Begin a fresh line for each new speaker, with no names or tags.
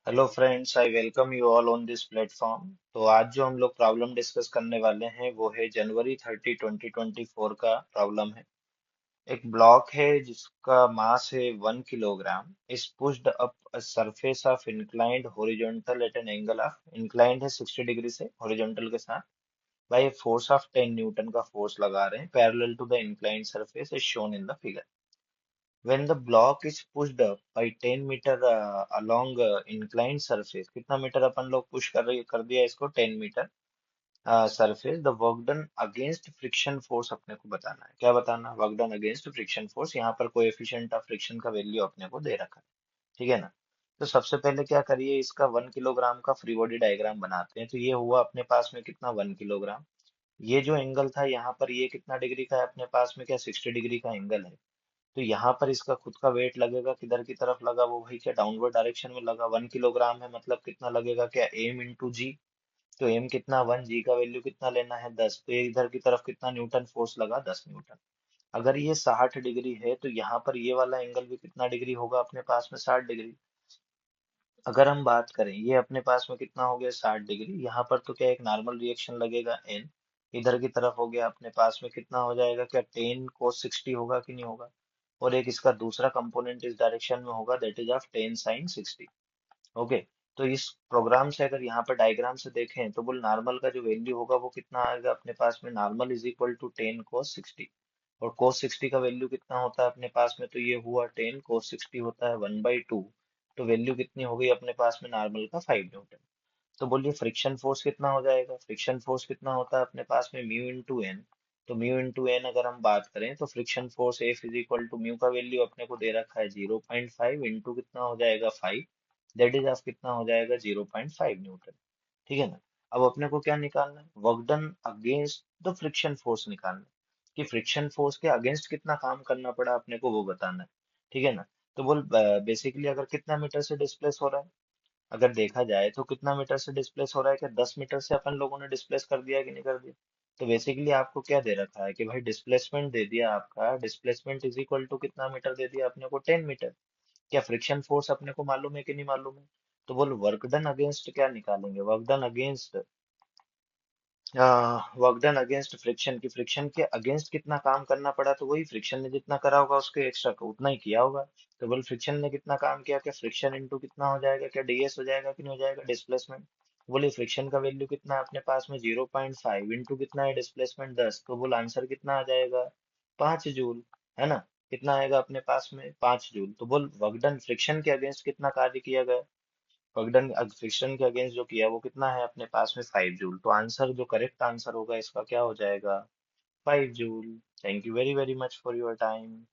Hello friends, I welcome you all on this platform. तो आज जो हम लोग प्रॉब्लम डिस्कस करने वाले हैं वो है जनवरी 30 2024 का प्रॉब्लम है। एक ब्लॉक है जिसका मास है 1 kilogram is pushed up a surface of inclined horizontal at an angle of inclined है 60 डिग्री से हॉरिजॉन्टल के साथ by a force of 10 newton का फोर्स लगा रहे हैं parallel to the inclined surface is shown in the figure. When the block is pushed up by 10 metre along inclined surface, कितना metre अपन लोग पुश कर दिया इसको 10 metre surface, the work done against friction force अपने को बताना है। क्या बताना? Work done against friction force. यहाँ पर कोएफिशिएंट ऑफ फ्रिक्शन का वैल्यू अपने को दे रखा है। ठीक है ना? तो सबसे पहले क्या करिए, इसका 1 किलोग्राम का फ्री बॉडी डायग्राम बनाते हैं। तो ये हुआ अपने पास में कितना, 1 किलोग्राम। ये जो एंगल था यहाँ पर, ये कितना डिग्री का है अपने पास में, क्या 60 डिग्री का एंगल है। तो यहाँ पर इसका खुद का वेट लगेगा, किधर की तरफ लगा वो भाई, क्या डाउनवर्ड डायरेक्शन में लगा। 1 किलोग्राम है मतलब कितना लगेगा, क्या एम इंटू जी। तो एम कितना 1, जी का वैल्यू कितना लेना है 10। तो ये इधर की तरफ कितना न्यूटन फोर्स लगा, 10 न्यूटन। अगर ये 60 डिग्री है तो यहाँ पर ये वाला एंगल भी कितना डिग्री होगा अपने पास में, 60 डिग्री। अगर हम बात करें, ये अपने पास में कितना हो गया, 60 डिग्री। यहाँ पर तो क्या एक नॉर्मल रिएक्शन लगेगा एन। इधर की तरफ हो गया अपने पास में कितना हो जाएगा, क्या 10 cos 60 होगा कि नहीं होगा। और एक इसका दूसरा कंपोनेंट इस डायरेक्शन में होगा, that is of 10 sin 60। Okay. तो इस प्रोग्राम से अगर यहाँ पर डायग्राम से देखें तो बोल नॉर्मल का जो वैल्यू होगा वो कितना आएगा अपने पास में, normal is equal to 10 cos 60। और cos 60 का वैल्यू कितना होता है अपने पास में, तो ये हुआ 10 cos 60 होता है 1/2। तो वैल्यू कितनी हो गई अपने पास में नॉर्मल का, 5 न्यूटन। तो बोलिए फ्रिक्शन फोर्स कितना हो जाएगा। फ्रिक्शन फोर्स कितना होता है अपने पास में, म्यू इंटू एन। तो म्यू इंटू एन अगर हम बात करें तो friction force F is equal to mu का वैल्यू अपने को दे रखा है 0.5 इंटू कितना हो जाएगा 5। दैट इज ऑफ कितना हो जाएगा 0.5 न्यूटन। ठीक है ना? अब अपने को क्या निकालना है, work done against the friction force निकालना है, कि फ्रिक्शन फोर्स के अगेंस्ट कितना काम करना पड़ा अपने को वो बताना है। ठीक है ना? तो बोल बेसिकली अगर कितना मीटर से डिस्प्लेस हो रहा है, अगर देखा जाए तो कितना मीटर से डिस्प्लेस हो रहा है, क्या 10 मीटर से अपन लोगों ने डिस्प्लेस कर दिया कि नहीं कर दिया। तो बेसिकली आपको क्या दे रखा है कि भाई डिस्प्लेसमेंट दे दिया, आपका डिस्प्लेसमेंट इज इक्वल टू कितना मीटर दे दिया अपने को, 10 मीटर। क्या फ्रिक्शन फोर्स अपने को मालूम है कि नहीं मालूम है। तो बोल वर्क डन अगेंस्ट क्या निकालेंगे, work done against work done against friction, की फ्रिक्शन के अगेंस्ट कितना काम करना पड़ा, तो वही फ्रिक्शन ने जितना करा होगा उसके एक्स्ट्रा का उतना ही किया होगा। तो बोल फ्रिक्शन ने कितना काम किया, क्या फ्रिक्शन इंटू कितना हो जाएगा, क्या डीएस हो जाएगा कि नहीं हो जाएगा, डिस्प्लेसमेंट। बोले फ्रिक्शन का वैल्यू कितना है अपने पास में, 0.5 इंटू कितना है डिस्प्लेसमेंट 10। तो बोल आंसर कितना आ जाएगा, 5 जूल। है ना? कितना आएगा अपने पास में, 5 जूल। तो बोल वर्क डन फ्रिक्शन के अगेंस्ट कितना कार्य किया गया। पगडन फ्रिक्शन के अगेंस्ट जो किया वो कितना है अपने पास में, 5 जूल। तो आंसर जो करेक्ट आंसर होगा इसका क्या हो जाएगा, 5 joule. Thank you very very much for your time.